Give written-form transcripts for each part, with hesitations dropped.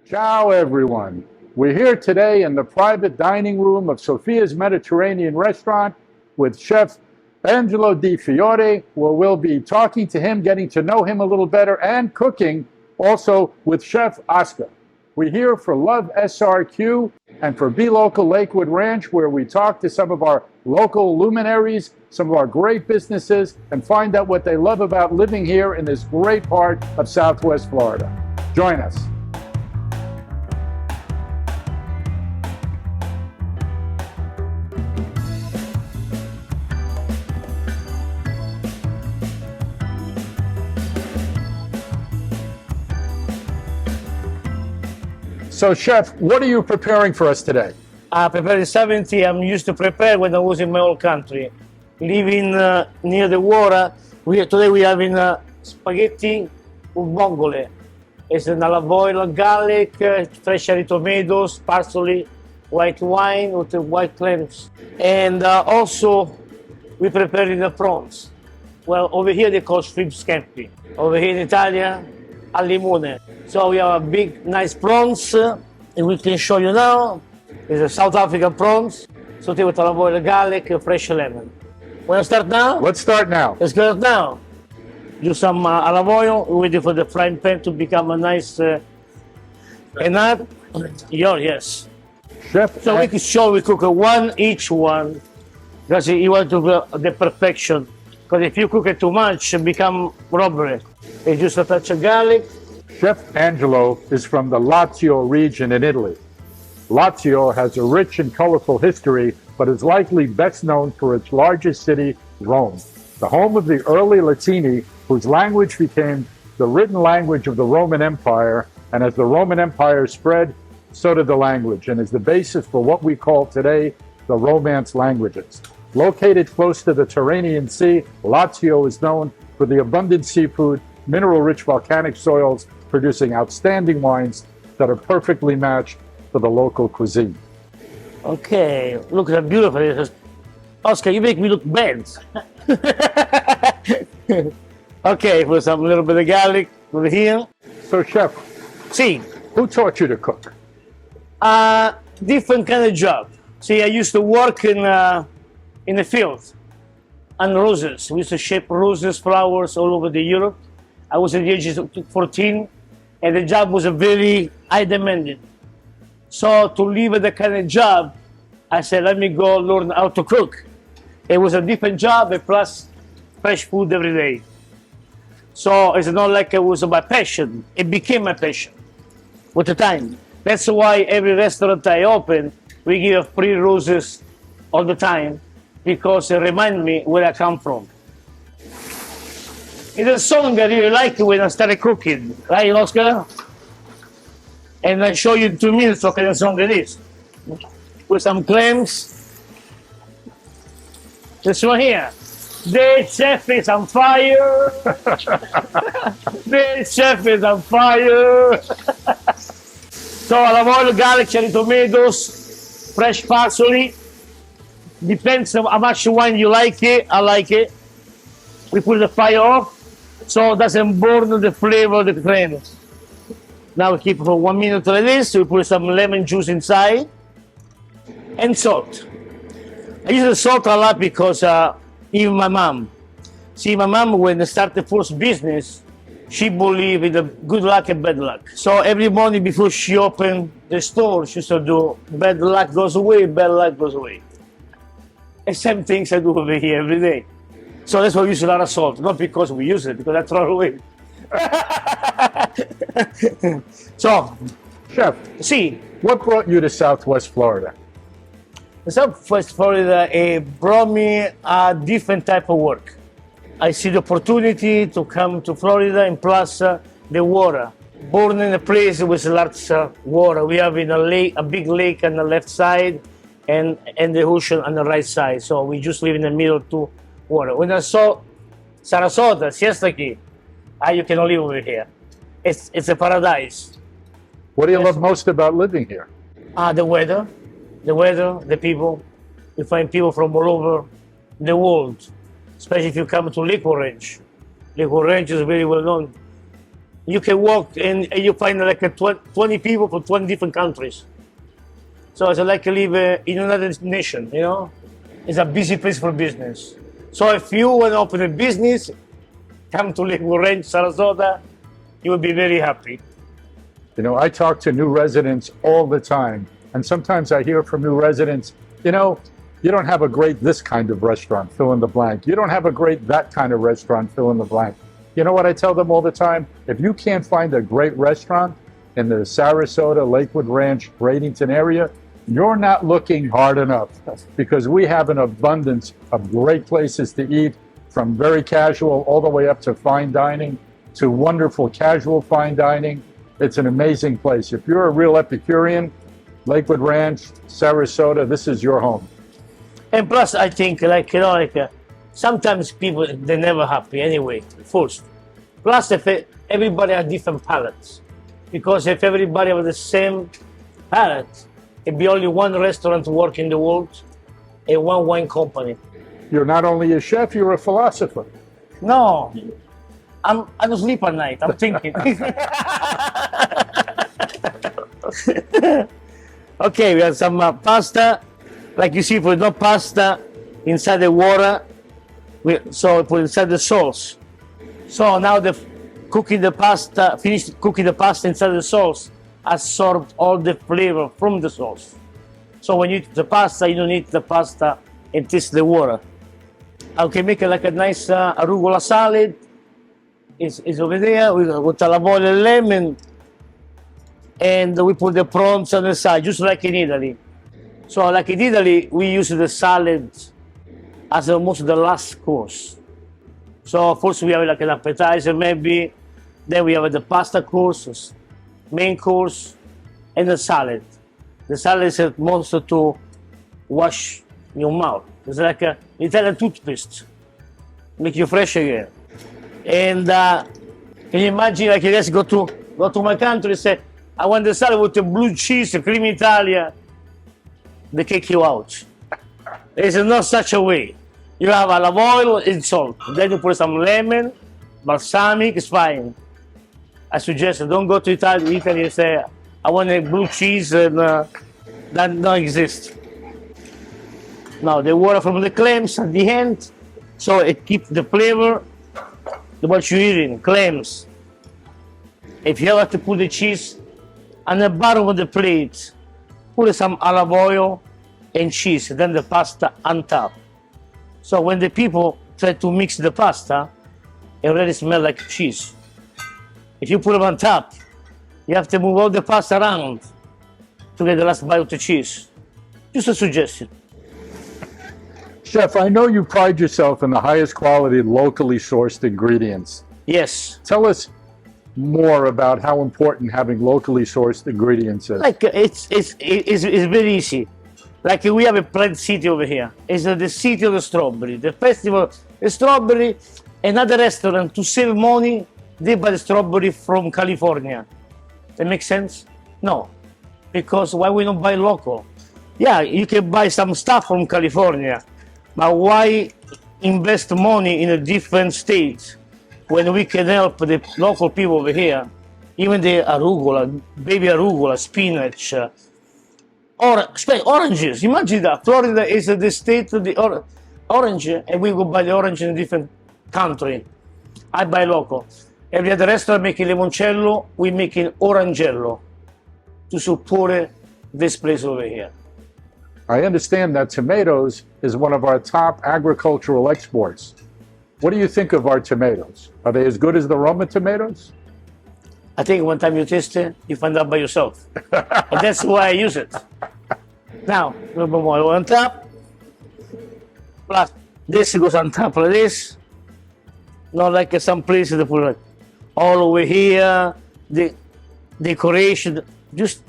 Ciao, everyone. We're here today in the private dining room of Sofia's Mediterranean restaurant with Chef Angelo Di Fiore, where we'll be talking to him, getting to know him a little better, and cooking also with Chef Oscar. We're here for Love SRQ and for Be Local Lakewood Ranch, where we talk to some of our local luminaries, some of our great businesses, and find out what they love about living here in this great part of Southwest Florida. Join us. So, Chef, what are you preparing for us today? Preparing 70, I'm used to prepare when I was in my old country. Living near the water, today we have spaghetti with vongole. It's an olive oil, garlic, fresh cherry tomatoes, parsley, white wine with the white clams. And also, we preparing the prawns. Well, over here they call shrimp scampi. Over here in Italia, al limone. So we have a big, nice prawns, and we can show you now. It's a South African prawns, sauteed with olive oil, garlic, and fresh lemon. Want to start now? Let's start now. Let's go now. Use some olive oil, waiting for the frying pan to become a nice and add yes. Chef, So we can show we cook one each one because you want to the perfection. Because if you cook it too much, it become robbery. It's just a touch of garlic. Chef Angelo is from the Lazio region in Italy. Lazio has a rich and colorful history, but is likely best known for its largest city, Rome, the home of the early Latini, whose language became the written language of the Roman Empire, and as the Roman Empire spread, so did the language, and is the basis for what we call today the Romance languages. Located close to the Tyrrhenian Sea, Lazio is known for the abundant seafood, mineral-rich volcanic soils, producing outstanding wines that are perfectly matched for the local cuisine. Okay, look how beautiful it is. Oscar, you make me look bad. Okay, put some little bit of garlic over here. So, Chef, See, who taught you to cook? different kind of job. See, I used to work in the field on roses. We used to shape roses, flowers all over the Europe. I was at the age of 14, and the job was a very high demanding. So to leave the kind of job, I said, let me go learn how to cook. It was a different job, and plus fresh food every day. So it's not like it was my passion. It became my passion with the time. That's why every restaurant I open, we give free roses all the time, because it reminds me where I come from. It's a song I really like when I started cooking, right, Oscar? And I show you in 2 minutes what kind of song it is. With some clams. This one here. The chef is on fire. The chef is on fire. So olive oil, garlic, cherry tomatoes, fresh parsley. Depends on how much wine you like it. I like it. We put the fire off so it doesn't burn the flavor of the clams. Now we keep it for 1 minute like this. We put some lemon juice inside and salt. I use the salt a lot because even my mom. See, my mom, when I started the first business, she believed in the good luck and bad luck. So every morning before she opened the store, she used to do bad luck goes away, bad luck goes away. The same things I do over here every day. So that's why we use a lot of salt. Not because we use it, because I throw it away. So, Chef, see, what brought you to Southwest Florida? Southwest Florida brought me a different type of work. I see the opportunity to come to Florida, and plus the water. Born in a place with lots of water. We have in a lake, a big lake on the left side, and the ocean on the right side. So we just live in the middle of two water. When I saw Sarasota, Siesta Key, you cannot live over here. It's a paradise. What do you love most about living here? The weather, the people. You find people from all over the world, especially if you come to Lakewood Ranch. Lakewood Ranch is very well known. you can walk and you find like 20 people from 20 different countries. So it's like you live in another nation, you know? It's a busy place for business. So if you want to open a business, come to Lakewood Ranch, Sarasota, you will be very happy. You know, I talk to new residents all the time, and sometimes I hear from new residents, you know, you don't have a great this kind of restaurant, fill in the blank. You don't have a great that kind of restaurant, fill in the blank. You know what I tell them all the time? If you can't find a great restaurant in the Sarasota, Lakewood Ranch, Bradenton area, you're not looking hard enough, because we have an abundance of great places to eat, from very casual all the way up to fine dining to wonderful casual fine dining. It's an amazing place. If you're a real Epicurean, Lakewood Ranch, Sarasota, this is your home. And plus, I think, like, you know, like, sometimes people, they're never happy anyway, first. Plus, if everybody has different palates. Because if everybody has the same palate, it'd be only one restaurant work in the world and one wine company. You're not only a chef, you're a philosopher. No, I don't sleep at night, I'm thinking. Okay, we have some pasta. Like you see, put no pasta inside the water. So we put inside the sauce. So now cooking the pasta, finished cooking the pasta inside the sauce, absorbed all the flavor from the sauce. So when you eat the pasta, you don't eat the pasta and taste the water. I can make it like a nice arugula salad. It's over there with talavole and lemon. And we put the prawns on the side, just like in Italy. So like in Italy, we use the salad as almost the last course. So first we have like an appetizer maybe, then we have the pasta course, main course, and the salad. The salad is most to wash your mouth. It's like an Italian toothpaste, make you fresh again. And can you imagine, like, you guys go to my country and say, I want the salad with the blue cheese, cream Italia. They kick you out. There's not such a way. You have olive oil and salt. Then you put some lemon, balsamic, it's fine. I suggest don't go to Italy and say, I want a blue cheese, and that don't exist. Now the water from the clams at the end, so it keeps the flavor of what you're eating, clams. If you have to put the cheese on the bottom of the plate, put some olive oil and cheese, then the pasta on top. So when the people try to mix the pasta, it already smells like cheese. If you put it on top, you have to move all the pasta around to get the last bite of the cheese. Just a suggestion. Chef, I know you pride yourself in the highest quality, locally sourced ingredients. Yes. Tell us more about how important having locally sourced ingredients is. Like it's very easy. Like we have a plant city over here. It's the city of the strawberry. The festival, the strawberry. Another restaurant to save money, they buy the strawberry from California. That makes sense? No, because why we don't buy local? Yeah, you can buy some stuff from California, but why invest money in a different state when we can help the local people over here? Even the arugula, baby arugula, spinach, oranges. Imagine that Florida is the state of the orange, and we go buy the orange in a different country. I buy local. Every other restaurant making limoncello, we making orangello to support this place over here. I understand that tomatoes is one of our top agricultural exports. What do you think of our tomatoes? Are they as good as the Roma tomatoes? I think one time you taste it, you find out by yourself. And that's why I use it. Now, a little bit more on top. Plus, this goes on top of this. Not like some places they put like all over here, the decoration. Just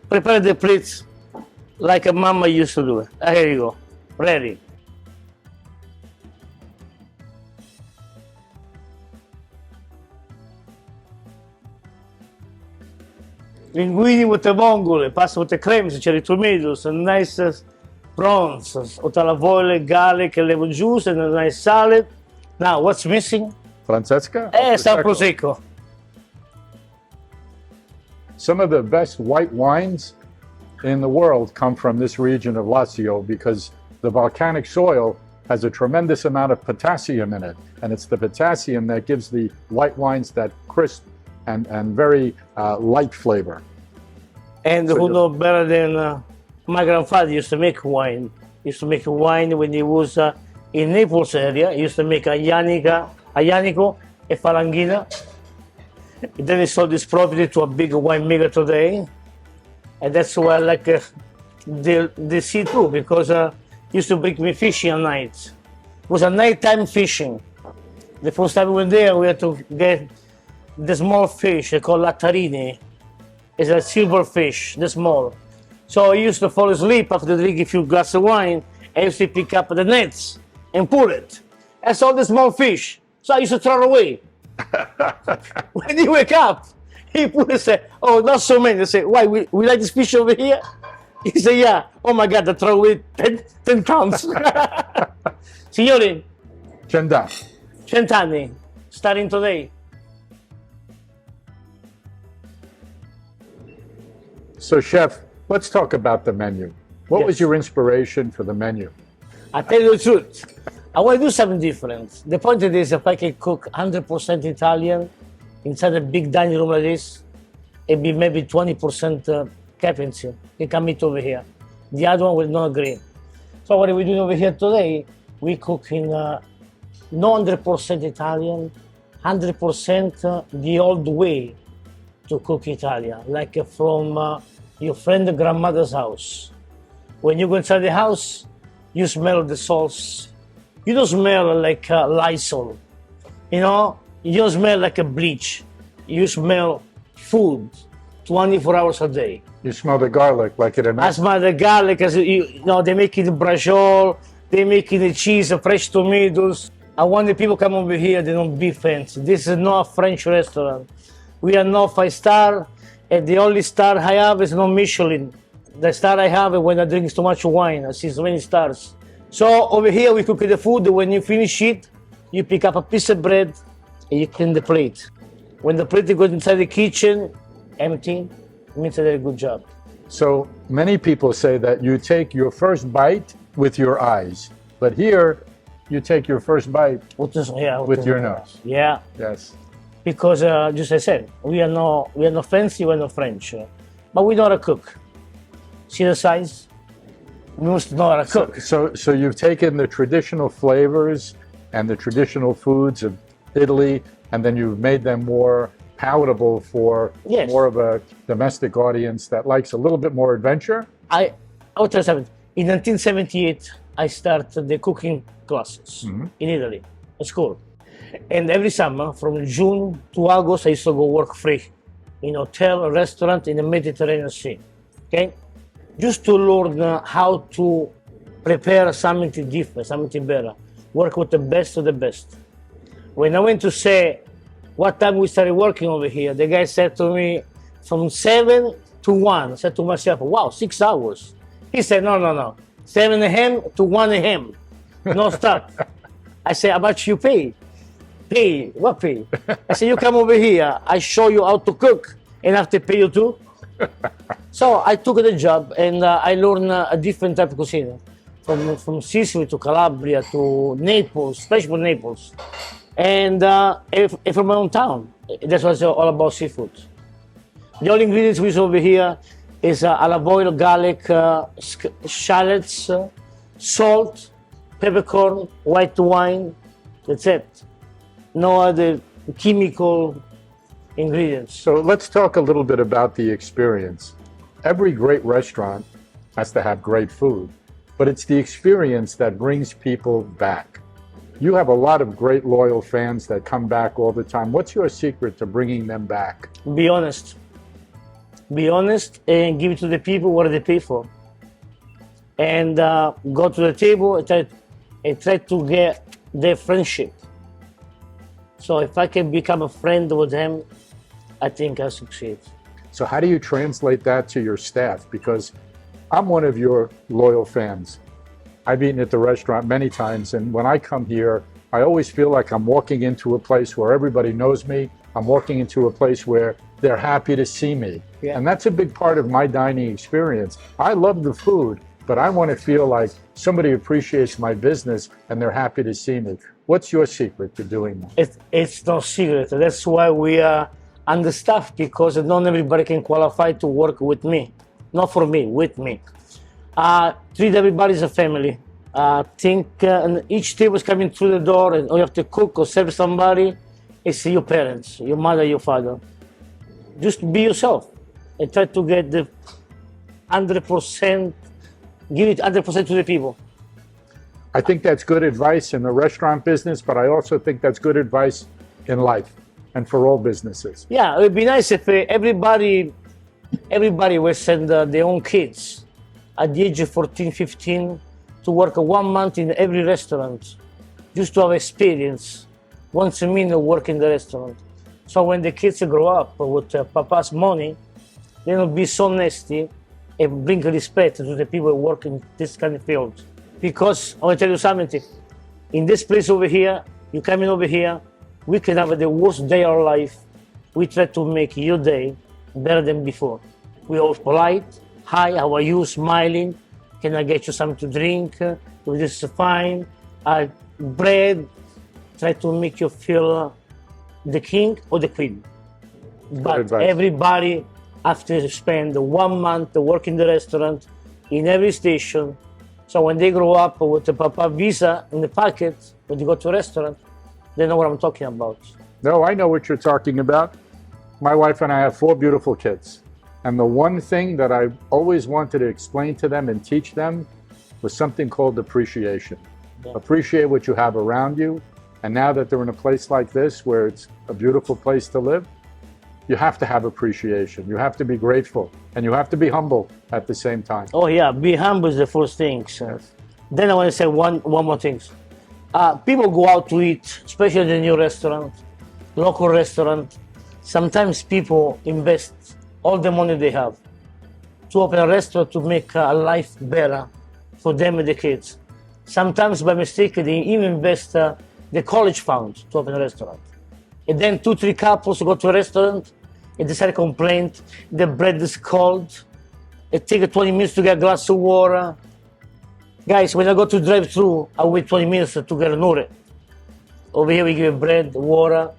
prepare the plates like a mama used to do it. Here you go, ready. Linguini with the vongole, pasta with the clams, cherry tomatoes, and nice prawns, talavole, garlic, and lemon juice, and a nice salad. Now, what's missing? Francesca? Some prosecco. Some of the best white wines in the world come from this region of Lazio because the volcanic soil has a tremendous amount of potassium in it. And it's the potassium that gives the white wines that crisp and very light flavor. And who know better than my grandfather used to make wine. He used to make wine when he was in Naples area. He used to make Aglianico, e Falanghina. Then he sold this property to a big winemaker today. And that's why I like the sea too, because he used to bring me fishing at night. It was a nighttime fishing. The first time we went there, we had to get the small fish called lattarini. It's a silver fish, the small. So I used to fall asleep after drinking a few glasses of wine. I used to pick up the nets and pull it. I saw the small fish, so I used to throw it away. When he wake up, he put and say, "Oh, not so many." I say, "Why? We like this fish over here?" He said, "Yeah." Oh my God, I throw away 10 pounds. Signori, 100 anni, starting today. So, Chef, let's talk about the menu. What was Yes. your inspiration for the menu? I tell you the truth, I want to do something different. The point is, if I can cook 100% Italian inside a big dining room like this, it'd be maybe 20% captaincy. They can meet over here. The other one will not agree. So what are we doing over here today? We cook in not 100% Italian, 100% the old way to cook Italian, like from your friend grandmother's house. When you go inside the house, you smell the sauce. You don't smell like Lysol. You know, you don't smell like a bleach. You smell food 24 hours a day. You smell the garlic like it in I smell the garlic, as you know, they make it braciole, they make it the cheese, fresh tomatoes. I want the people come over here, they don't be fancy. This is not a French restaurant. We are not 5-star, and the only star I have is not Michelin. The star I have is when I drink too much wine. I see so many stars. So over here we cook the food. When you finish it, you pick up a piece of bread and you clean the plate. When the plate goes inside the kitchen, empty, it means a very good job. So many people say that you take your first bite with your eyes, but here you take your first bite with your nose. Yeah, Yes. because just as I said, we are not fancy, we are not French, but we know how to cook. See the size? We must know how to cook. So you've taken the traditional flavors and the traditional foods of Italy, and then you've made them more palatable for Yes. more of a domestic audience that likes a little bit more adventure. I will tell you something. In 1978, I started the cooking classes in Italy, at school. And every summer, from June to August, I used to go work free in hotel, restaurant in the Mediterranean Sea. Okay? Just to learn how to prepare something different, something better. Work with the best of the best. When I went to say what time we started working over here, the guy said to me, from 7 to 1. I said to myself, wow, 6 hours. He said, no. 7 a.m. to 1 a.m. No stop. I said, how much you pay? Pay? What pay? I said, you come over here, I show you how to cook, and I have to pay you too. So I took the job and I learned a different type of cuisine. From Sicily to Calabria to Naples, especially from Naples. And from my own town. That's what's all about seafood. The only ingredients we use over here is olive oil, garlic, shallots, salt, peppercorn, white wine. That's it. No other chemical ingredients. So let's talk a little bit about the experience. Every great restaurant has to have great food, but it's the experience that brings people back. You have a lot of great loyal fans that come back all the time. What's your secret to bringing them back? Be honest. Be honest and give it to the people what they pay for. And go to the table and try to get their friendship. So if I can become a friend with them, I think I succeed. So how do you translate that to your staff? Because I'm one of your loyal fans. I've eaten at the restaurant many times, and when I come here, I always feel like I'm walking into a place where everybody knows me. I'm walking into a place where they're happy to see me. Yeah. And that's a big part of my dining experience. I love the food, but I want to feel like somebody appreciates my business and they're happy to see me. What's your secret to doing that? It's no secret. That's why we are understaffed, because not everybody can qualify to work with me. Not for me, with me. Treat everybody as a family. And each table is coming through the door and you have to cook or serve somebody. It's your parents, your mother, your father. Just be yourself and try to get the 100%, give it 100% to the people. I think that's good advice in the restaurant business, but I also think that's good advice in life and for all businesses. Yeah, it would be nice if everybody would send their own kids at the age of 14, 15 to work 1 month in every restaurant, just to have experience once a minute work in the restaurant. So when the kids grow up with papa's money, they will be so nasty and bring respect to the people who work in this kind of field. Because I want to tell you something, in this place over here, you come in over here, we can have the worst day of our life. We try to make your day better than before. We're all polite. Hi, how are you? Smiling. Can I get you something to drink? This is fine. Bread. Try to make you feel the king or the queen. But everybody have to spend 1 month working the restaurant in every station. So when they grow up with the Papa Visa in the pocket, when they go to a restaurant, they know what I'm talking about. No, I know what you're talking about. My wife and I have 4 beautiful kids. And the one thing that I always wanted to explain to them and teach them was something called appreciation. Yeah. Appreciate what you have around you. And now that they're in a place like this, where it's a beautiful place to live, you have to have appreciation. You have to be grateful. And you have to be humble at the same time. Oh yeah, be humble is the first thing. Yes. Then I want to say one more thing. People go out to eat, especially in the new restaurant, local restaurant. Sometimes people invest all the money they have to open a restaurant to make a life better for them and the kids. Sometimes by mistake they even invest the college fund to open a restaurant. And then 2-3 couples go to a restaurant and decide to complain, the bread is cold, it takes 20 minutes to get a glass of water. Guys, when I go to drive-through, I wait 20 minutes to get an order. Over here we give bread, water.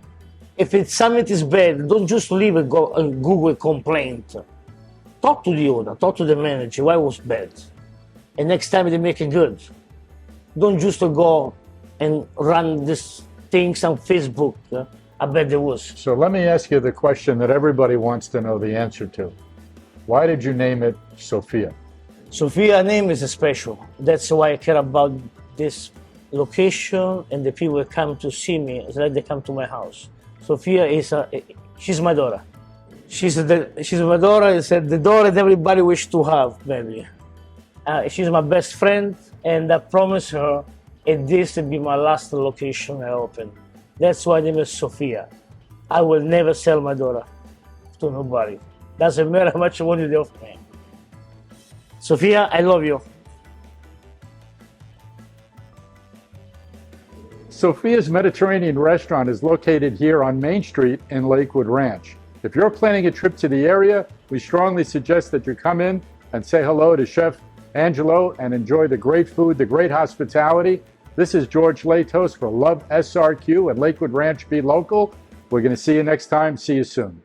If something is bad, don't just leave and go and Google a complaint. Talk to the owner, talk to the manager, why it was bad. And next time they make it good. Don't just go and run these things on Facebook. I bet there was. So let me ask you the question that everybody wants to know the answer to. Why did you name it Sofia? Sofia name is special. That's why I care about this location and the people that come to see me. It's like they come to my house. Sofia she's my daughter. She's my daughter. It's the daughter that everybody wish to have, maybe. She's my best friend, and I promise her this will be my last location I open. That's why I name it Sofia. I will never sell my daughter to nobody. Doesn't matter how much money they offer me. Sofia, I love you. Sofia's Mediterranean restaurant is located here on Main Street in Lakewood Ranch. If you're planning a trip to the area, we strongly suggest that you come in and say hello to Chef Angelo and enjoy the great food, the great hospitality. This is George Latos for Love SRQ and Lakewood Ranch Be Local. We're going to see you next time. See you soon.